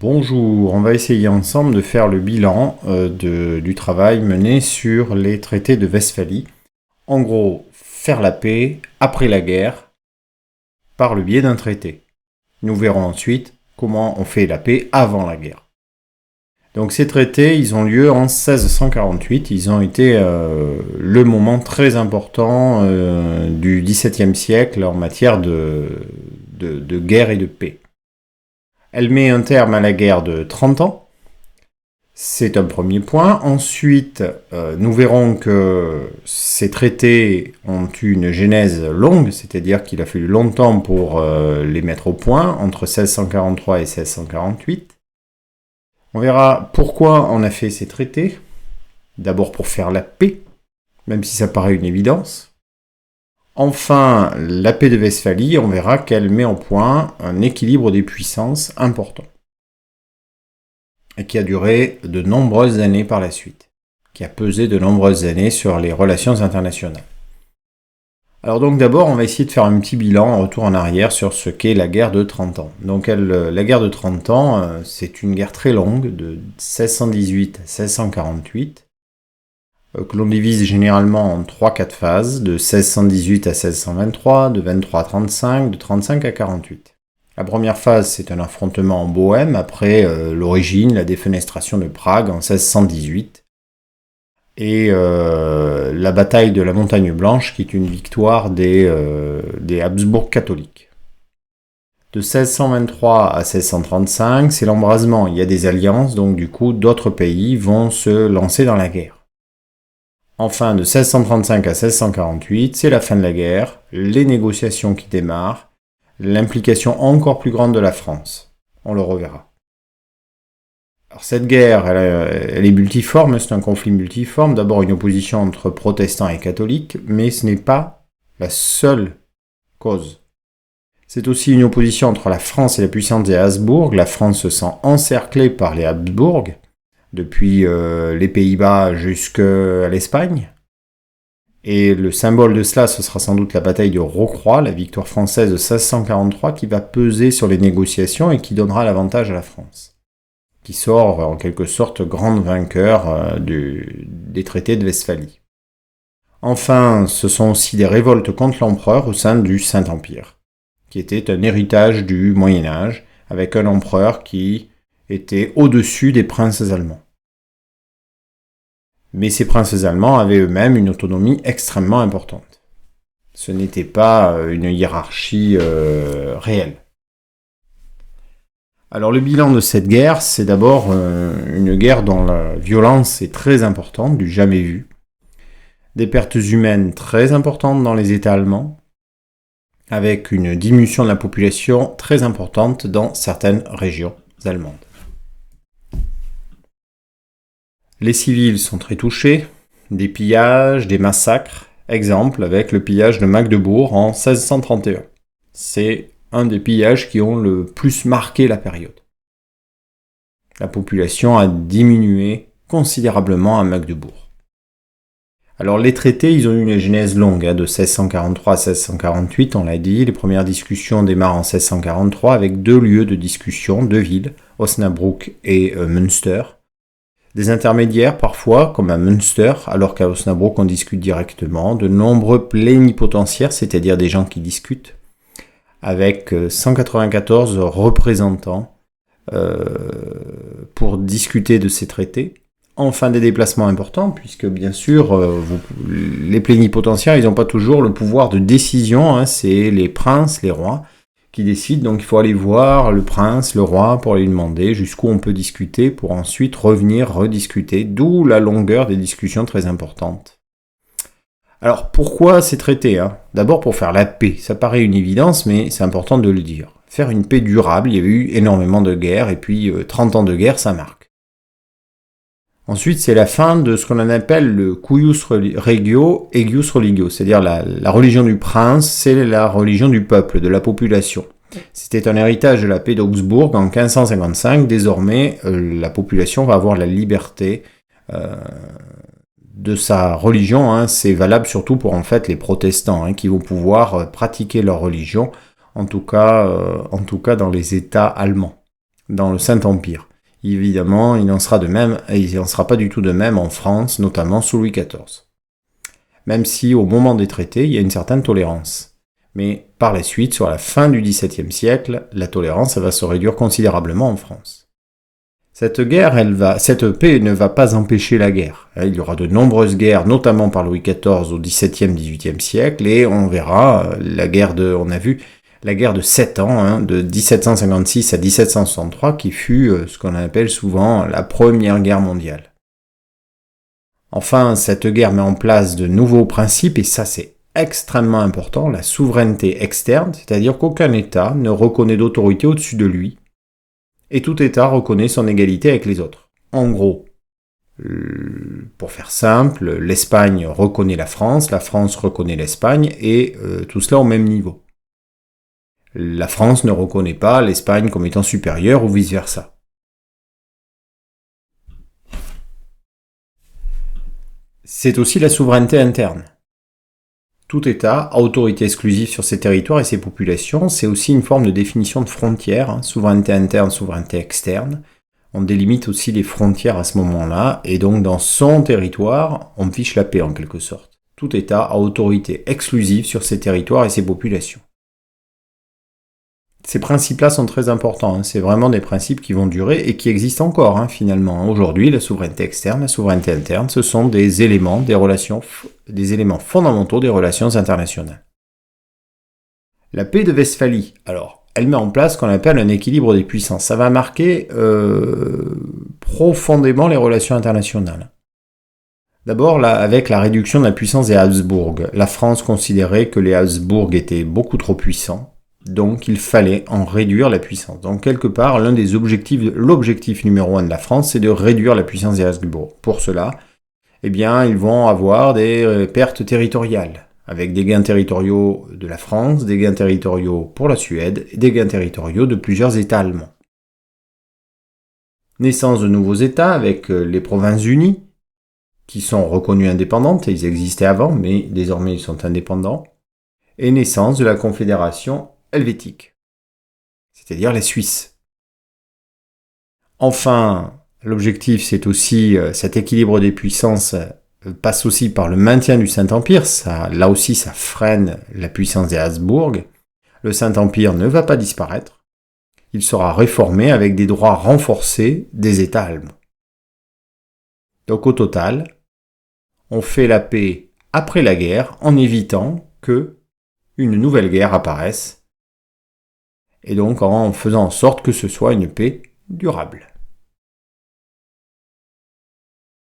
Bonjour, on va essayer ensemble de faire le bilan du travail mené sur les traités de Westphalie. En gros, faire la paix après la guerre par le biais d'un traité. Nous verrons ensuite comment on fait la paix avant la guerre. Donc ces traités, ils ont lieu en 1648, ils ont été le moment très important du XVIIe siècle en matière de guerre et de paix. Elle met un terme à la guerre de 30 ans. C'est un premier point. Ensuite, nous verrons que ces traités ont eu une genèse longue, c'est-à-dire qu'il a fallu longtemps pour les mettre au point, entre 1643 et 1648. On verra pourquoi on a fait ces traités. D'abord pour faire la paix, même si ça paraît une évidence. Enfin, la paix de Westphalie, on verra qu'elle met en point un équilibre des puissances important, et qui a duré de nombreuses années par la suite, qui a pesé de nombreuses années sur les relations internationales. Alors donc d'abord, on va essayer de faire un petit bilan, un retour en arrière sur ce qu'est la guerre de 30 ans. Donc la guerre de 30 ans, c'est une guerre très longue, de 1618 à 1648, que l'on divise généralement en 3-4 phases, de 1618 à 1623, de 23 à 35, de 35 à 48. La première phase, c'est un affrontement en Bohême, après l'origine, la défenestration de Prague en 1618, et la bataille de la Montagne Blanche, qui est une victoire des Habsbourg catholiques. De 1623 à 1635, c'est l'embrasement, il y a des alliances, donc du coup, d'autres pays vont se lancer dans la guerre. Enfin, de 1635 à 1648, c'est la fin de la guerre, les négociations qui démarrent, l'implication encore plus grande de la France. On le reverra. Alors cette guerre, elle est multiforme, c'est un conflit multiforme. D'abord une opposition entre protestants et catholiques, mais ce n'est pas la seule cause. C'est aussi une opposition entre la France et la puissance des Habsbourg. La France se sent encerclée par les Habsbourg, depuis les Pays-Bas jusqu'à l'Espagne. Et le symbole de cela, ce sera sans doute la bataille de Rocroi, la victoire française de 1643, qui va peser sur les négociations et qui donnera l'avantage à la France, qui sort en quelque sorte grande vainqueur des traités de Westphalie. Enfin, ce sont aussi des révoltes contre l'empereur au sein du Saint-Empire, qui était un héritage du Moyen-Âge, avec un empereur qui était au-dessus des princes allemands. Mais ces princes allemands avaient eux-mêmes une autonomie extrêmement importante. Ce n'était pas une hiérarchie réelle. Alors le bilan de cette guerre, c'est d'abord une guerre dont la violence est très importante, du jamais vu. Des pertes humaines très importantes dans les États allemands, avec une diminution de la population très importante dans certaines régions allemandes. Les civils sont très touchés, des pillages, des massacres, exemple avec le pillage de Magdebourg en 1631. C'est un des pillages qui ont le plus marqué la période. La population a diminué considérablement à Magdebourg. Alors les traités, ils ont eu une genèse longue, de 1643 à 1648, on l'a dit. Les premières discussions démarrent en 1643 avec 2 lieux de discussion, 2 villes, Osnabrück et Münster. Des intermédiaires parfois, comme à Münster, alors qu'à Osnabrück on discute directement, de nombreux plénipotentiaires, c'est-à-dire des gens qui discutent, avec 194 représentants pour discuter de ces traités. Enfin des déplacements importants, puisque bien sûr, les plénipotentiaires, ils n'ont pas toujours le pouvoir de décision, c'est les princes, les rois, qui décide, donc il faut aller voir le prince, le roi, pour lui demander jusqu'où on peut discuter, pour ensuite revenir rediscuter, d'où la longueur des discussions très importantes. Alors pourquoi ces traités D'abord pour faire la paix, ça paraît une évidence, mais c'est important de le dire. Faire une paix durable, il y a eu énormément de guerres, et puis 30 ans de guerre, ça marque. Ensuite, c'est la fin de ce qu'on appelle le cuius regio, eius religio, c'est-à-dire la religion du prince, c'est la religion du peuple, de la population. C'était un héritage de la paix d'Augsbourg en 1555. Désormais, la population va avoir la liberté de sa religion. C'est valable surtout pour en fait les protestants qui vont pouvoir pratiquer leur religion, en tout cas dans les États allemands. dans le Saint-Empire. Évidemment, il n'en sera pas du tout de même en France, notamment sous Louis XIV. Même si au moment des traités, il y a une certaine tolérance. Mais par la suite, sur la fin du XVIIe siècle, la tolérance va se réduire considérablement en France. Cette paix ne va pas empêcher la guerre. Il y aura de nombreuses guerres, notamment par Louis XIV au XVIIe, XVIIIe siècle, et on verra la guerre de 7 ans, de 1756 à 1763, qui fut ce qu'on appelle souvent la Première Guerre mondiale. Enfin, cette guerre met en place de nouveaux principes, et ça c'est extrêmement important, la souveraineté externe, c'est-à-dire qu'aucun État ne reconnaît d'autorité au-dessus de lui, et tout État reconnaît son égalité avec les autres. En gros, pour faire simple, l'Espagne reconnaît la France reconnaît l'Espagne, et tout cela au même niveau. La France ne reconnaît pas l'Espagne comme étant supérieure ou vice-versa. C'est aussi la souveraineté interne. Tout État a autorité exclusive sur ses territoires et ses populations, c'est aussi une forme de définition de frontières, souveraineté interne, souveraineté externe. On délimite aussi les frontières à ce moment-là, et donc dans son territoire, on fiche la paix en quelque sorte. Tout État a autorité exclusive sur ses territoires et ses populations. Ces principes-là sont très importants, c'est vraiment des principes qui vont durer et qui existent encore finalement. Aujourd'hui, la souveraineté externe, la souveraineté interne, ce sont des éléments fondamentaux des relations internationales. La paix de Westphalie, alors, elle met en place ce qu'on appelle un équilibre des puissances. Ça va marquer profondément les relations internationales. D'abord, avec la réduction de la puissance des Habsbourg. La France considérait que les Habsbourg étaient beaucoup trop puissants. Donc il fallait en réduire la puissance. Donc quelque part, l'objectif numéro 1 de la France, c'est de réduire la puissance des Habsbourg. Pour cela, ils vont avoir des pertes territoriales, avec des gains territoriaux de la France, des gains territoriaux pour la Suède, et des gains territoriaux de plusieurs États allemands. Naissance de nouveaux États avec les Provinces-Unies, qui sont reconnues indépendantes, ils existaient avant, mais désormais ils sont indépendants, et naissance de la Confédération helvétique, c'est-à-dire les Suisses. Enfin, l'objectif, c'est aussi, cet équilibre des puissances passe aussi par le maintien du Saint-Empire, là aussi ça freine la puissance des Habsbourg. Le Saint-Empire ne va pas disparaître, il sera réformé avec des droits renforcés des États allemands. Donc au total, on fait la paix après la guerre en évitant que une nouvelle guerre apparaisse, et donc en faisant en sorte que ce soit une paix durable.